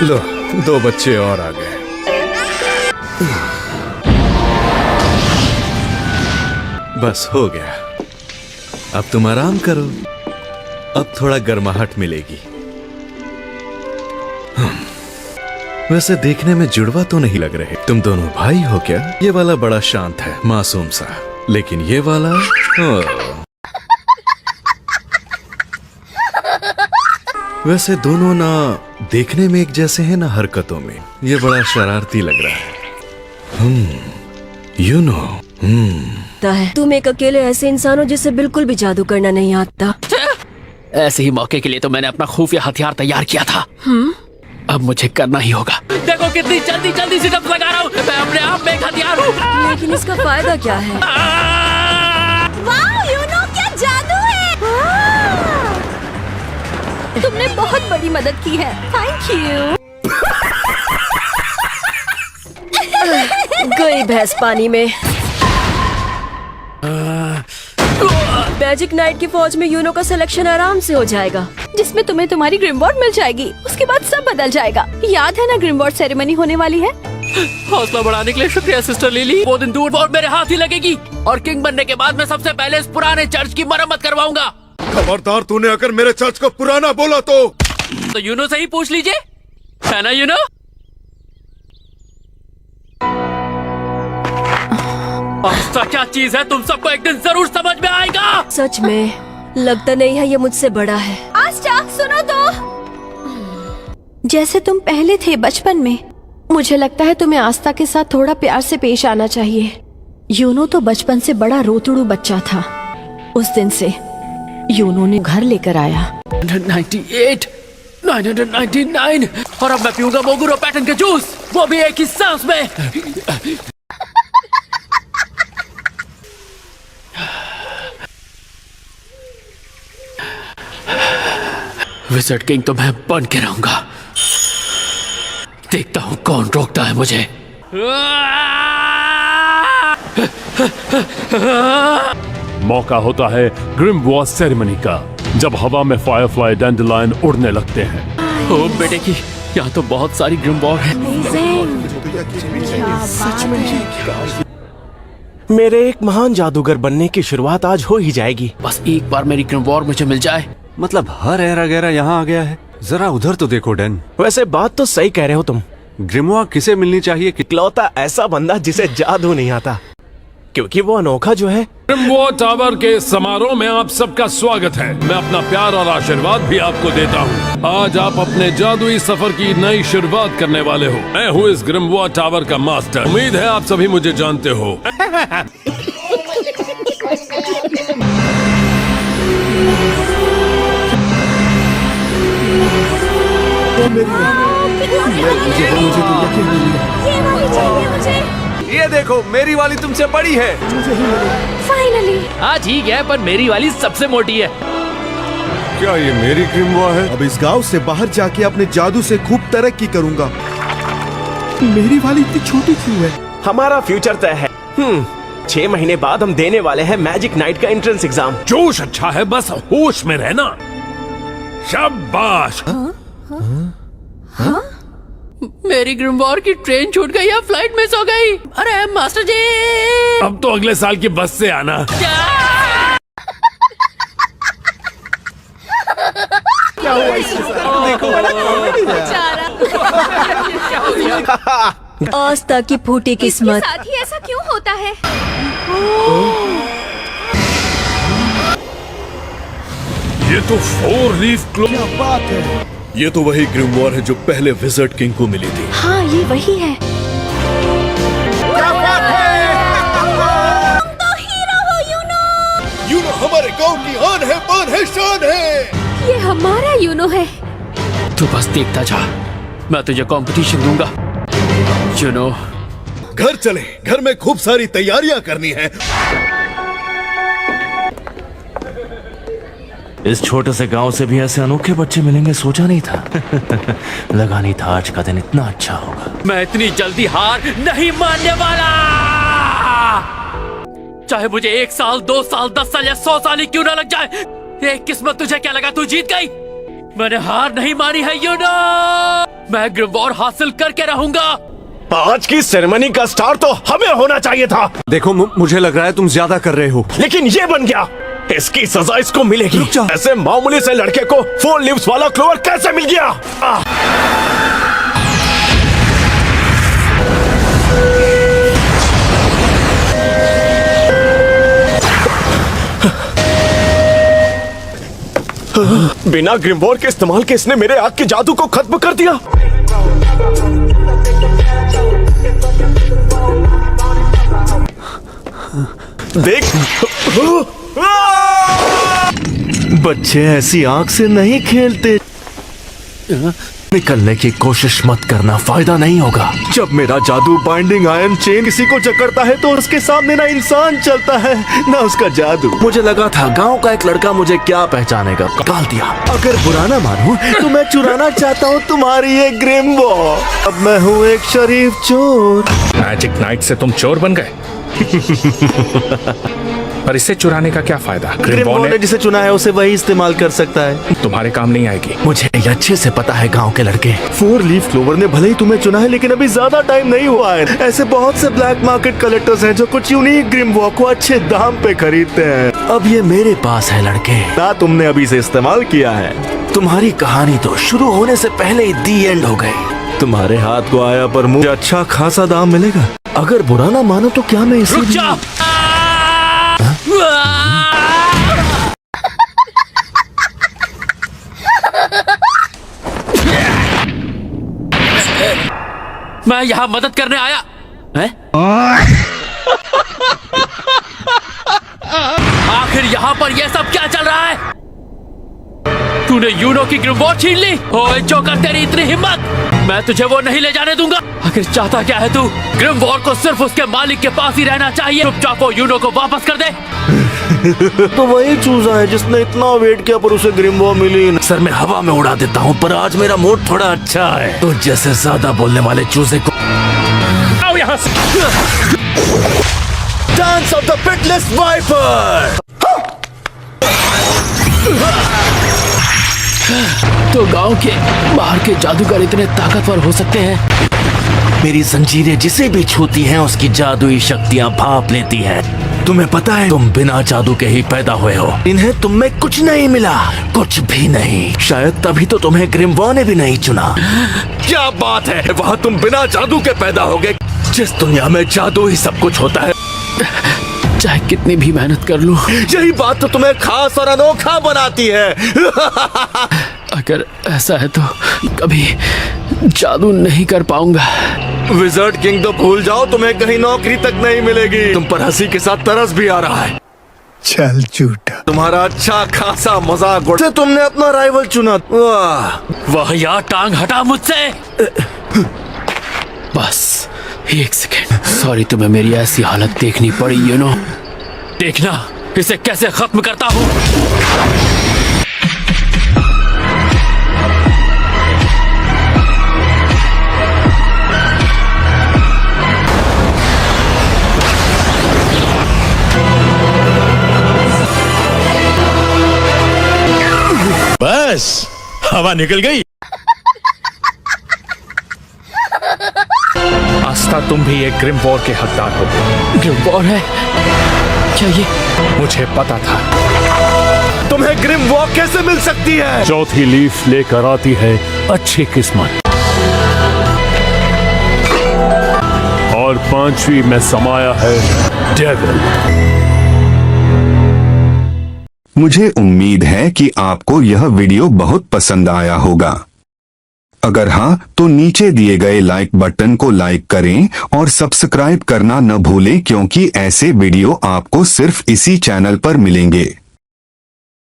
लो, 2 बच्चे और आ गए। बस हो गया। अब तुम आराम करो। अब थोड़ा गर्माहट मिलेगी। वैसे देखने में जुड़वा तो नहीं लग रहे। तुम दोनों भाई हो क्या? ये वाला बड़ा शांत है, मासूम सा, लेकिन ये वाला वैसे दोनों ना देखने में एक जैसे हैं ना हरकतों में। ये बड़ा शरारती लग रहा है। You know. तुम एक अकेले ऐसे इंसान हो जिसे बिल्कुल भी जादू करना नहीं आता। ऐसे ही मौके के लिए तो मैंने अपना खुफिया हथियार तैयार किया था। अब मुझे करना ही होगा। देखो कितनी जल्दी जल्दी सिटअप्स लगा रहा हूँ। मैं अपने आप में एक हथियार हूँ। लेकिन इसका फायदा क्या है? वाह, यूनो क्या जादू है! तुमने बहुत बड़ी मदद की है। Thank you. गई भैंस पानी में। मैजिक नाइट की फौज में यूनो का सिलेक्शन आराम से हो जाएगा, जिसमें तुम्हें तुम्हारी ग्रिमवॉर्ड मिल जाएगी। उसके बाद सब बदल जाएगा। याद है ना ग्रिमवॉर्ड सेरेमनी होने वाली है? हौसला बढ़ाने के लिए शुक्रिया सिस्टर लिली। वो दिन दूर और मेरे हाथ ही लगेगी। और किंग बनने के बाद मैं सबसे पहले इस पुराने चर्च की मरम्मत करवाऊंगा। खबरदार, तूने अगर मेरे चर्च को पुराना बोला तो यूनो से ही पूछ लीजिए, है ना यूनो? आस्था क्या चीज है, तुम सबको एक दिन जरूर समझ में आएगा। सच में लगता नहीं है ये मुझसे बड़ा है। आस्था, सुनो तो। जैसे तुम पहले थे बचपन में, मुझे लगता है तुम्हें आस्था के साथ थोड़ा प्यार से पेश आना चाहिए। यूनो तो बचपन से बड़ा रोतड़ू बच्चा था। उस दिन से यूनो ने घर लेकर आया। 998, 999 और अब मैं पीऊंगा मोगुरो पैटर्न के जूस, वो भी एक ही सांस में। विज़र्ड किंग तो मैं बन के रहूंगा। देखता हूं कौन रोकता है मुझे। मौका होता है ग्रिमवॉर सेरेमनी का, जब हवा में फायरफ्लाई डैंडेलियन उड़ने लगते हैं। ओ बेटे की, यहाँ तो बहुत सारी ग्रिमवॉर है। मेरे एक महान जादूगर बनने की शुरुआत आज हो ही जाएगी। बस एक बार मेरी ग्रिमवॉर मुझे मिल जाए। मतलब हर एरा गैरा यहाँ आ गया है। जरा उधर तो देखो डैन। वैसे बात तो सही कह रहे हो तुम। ग्रिमवॉर किसे मिलनी चाहिए कि इकलौता ऐसा बंदा जिसे जादू नहीं आता, क्योंकि वो अनोखा जो है। ग्रिमवॉर टावर के समारोह में आप सबका स्वागत है। मैं अपना प्यार और आशीर्वाद भी आपको देता हूँ। आज आप अपने जादुई सफर की नई शुरुआत करने वाले हो। मैं हूँ इस ग्रिमवॉर टावर का मास्टर। उम्मीद है आप सभी मुझे जानते हो। ये देखो, मेरी वाली तुमसे बड़ी है। फाइनली। हाँ ठीक है, पर मेरी वाली सबसे मोटी है। क्या ये मेरी ग्रिमवॉर है? अब इस गांव से बाहर जाके अपने जादू से खूब तरक्की करूंगा। मेरी वाली इतनी छोटी क्यों है? हमारा फ्यूचर तय है। 6 महीने बाद हम देने वाले हैं मैजिक नाइट का एंट्रेंस एग्जाम। जोश अच्छा है, बस होश में रहना। शाबाश। मेरी ग्रिमवॉर की ट्रेन छूट गई या फ्लाइट मिस हो गई। अरे मास्टर जी, अब तो अगले साल की बस से आना। क्या हुआ इसके साथ? देखो, आस्था की फूटी किस्मत। साथ ही ऐसा क्यों होता है? ये तो 4 लीफ क्लो। क्या बात है? ये तो वही ग्रिमवॉर है जो पहले विज़र्ड किंग को मिली थी। हाँ, ये वही है। क्या बात है? तुम तो हीरो हो यूनो। यूनो हमारे गांव की आन है, पान है, शान है। ये हमारा यूनो है। तू बस देखता जा, मैं तुझे कंपटीशन दूंगा। यूनो, घर चले, घर में खूब सारी तैयारियां करनी है। इस छोटे से गांव से भी ऐसे अनोखे बच्चे मिलेंगे सोचा नहीं था। लगा नहीं था आज का दिन इतना अच्छा होगा। मैं इतनी जल्दी हार नहीं मानने वाला। चाहे मुझे 1 साल, 2 साल, 10 साल या 100 साल ही क्यों ना लग जाए, ये किस्मत, तुझे क्या लगा तू जीत गई? मैंने हार नहीं मानी है यूनो। मैं ग्रिम वॉर हासिल करके रहूंगा। आज की सेरेमनी का स्टार तो हमें होना चाहिए था। देखो मुझे लग रहा है तुम ज्यादा कर रहे हो। लेकिन ये बन गया, इसकी सजा इसको मिलेगी। रुक जा। ऐसे मामूली से लड़के को 4 लीव्स वाला क्लोवर कैसे मिल गया? बिना ग्रिमवॉर के इस्तेमाल के इसने मेरे आग के जादू को खत्म कर दिया। देख, बच्चे ऐसी आंख से नहीं खेलते। निकलने की कोशिश मत करना, फायदा नहीं होगा। जब मेरा जादू बाइंडिंग आयरन चेन किसी को जकड़ता है तो उसके सामने ना इंसान चलता है ना उसका जादू। मुझे लगा था गांव का एक लड़का मुझे क्या पहचानेगा, निकाल दिया। अगर बुरा ना मानो तो मैं चुराना चाहता हूँ तुम्हारी ये ग्रिम वॉर। अब मैं हूँ एक शरीफ चोर। मैजिक नाइट से तुम चोर बन गए। पर इसे चुराने का क्या फायदा? ग्रिम वॉर ने जिसे चुना है उसे वही इस्तेमाल कर सकता है। तुम्हारे काम नहीं आएगी। मुझे ये अच्छे से पता है गांव के लड़के। 4 लीफ क्लोवर ने भले ही तुम्हें चुना है लेकिन अभी ज्यादा टाइम नहीं हुआ है। ऐसे बहुत से ब्लैक मार्केट कलेक्टर्स हैं जो कुछ यूनिक ग्रिम वॉर को अच्छे दाम पे खरीदते हैं। अब ये मेरे पास है लड़के, ना तुमने अभी से इस्तेमाल किया है। तुम्हारी कहानी तो शुरू होने से पहले ही दी एंड हो गई। तुम्हारे हाथ को आया पर मुझे अच्छा खासा दाम मिलेगा। अगर बुरा ना मानो तो क्या मैं इसे रुक जा। मैं यहाँ मदद करने आया है? आखिर यहाँ पर यह सब क्या चल रहा है? तूने यूनो की ग्रिम वॉर छीन ली? ओए जोकर, तेरी इतनी हिम्मत! मैं तुझे वो नहीं ले जाने दूंगा। आखिर चाहता क्या है तू? ग्रिम वॉर को सिर्फ उसके मालिक के पास ही रहना चाहिए। चुपचाप वो यूनो को वापस कर दे। तो वही चूजा है जिसने इतना वेट किया पर उसे ग्रिम वॉर मिली नहीं। सर मैं हवा में उड़ा देता हूँ, पर आज मेरा मूड थोड़ा अच्छा है। तो जैसे ज्यादा बोलने वाले चूजे को आओ यहाँ से। Dance of the pitless viper. तो गांव के बाहर के जादूगर इतने ताकतवर हो सकते हैं? मेरी जंजीरें जिसे भी छूती हैं उसकी जादुई शक्तियाँ भाप लेती हैं। तुम्हें पता है तुम बिना जादू के ही पैदा हुए हो। इन्हें तुम में कुछ नहीं मिला, कुछ भी नहीं। शायद तभी तो तुम्हें ग्रिम वॉर ने भी नहीं चुना। क्या बात है, वहाँ तुम बिना जादू के पैदा हो गए। जिस दुनिया में जादू ही सब कुछ होता है। चाहे कितनी भी मेहनत कर लूं, यही बात तो तुम्हें खास और अनोखा बनाती है। अगर ऐसा है तो कभी जादू नहीं कर पाऊंगा। विज़र्ड किंग तो भूल जाओ, तुम्हें कहीं नौकरी तक नहीं मिलेगी। तुम पर हंसी के साथ तरस भी आ रहा है। चल झूठा। तुम्हारा अच्छा खासा मजाक उड़ा। तुमने अपना राइवल चुना। वाह वाह यार, टांग हटा मुझसे। बस 1 सेकेंड। सॉरी, तुम्हें मेरी ऐसी हालत देखनी पड़ी। यू नो, देखना इसे कैसे खत्म करता हूँ। बस हवा निकल गई। आस्था, तुम भी एक ग्रिम वॉर के हकदार हो। ग्रिम वॉर है क्या ये? मुझे पता था। तुम्हें ग्रिम वॉर कैसे मिल सकती है? चौथी लीफ लेकर आती है अच्छी किस्मत, और 5वीं में समाया है डेविल। मुझे उम्मीद है कि आपको यह वीडियो बहुत पसंद आया होगा। अगर हाँ तो नीचे दिए गए लाइक बटन को लाइक करें और सब्सक्राइब करना न भूलें, क्योंकि ऐसे वीडियो आपको सिर्फ इसी चैनल पर मिलेंगे।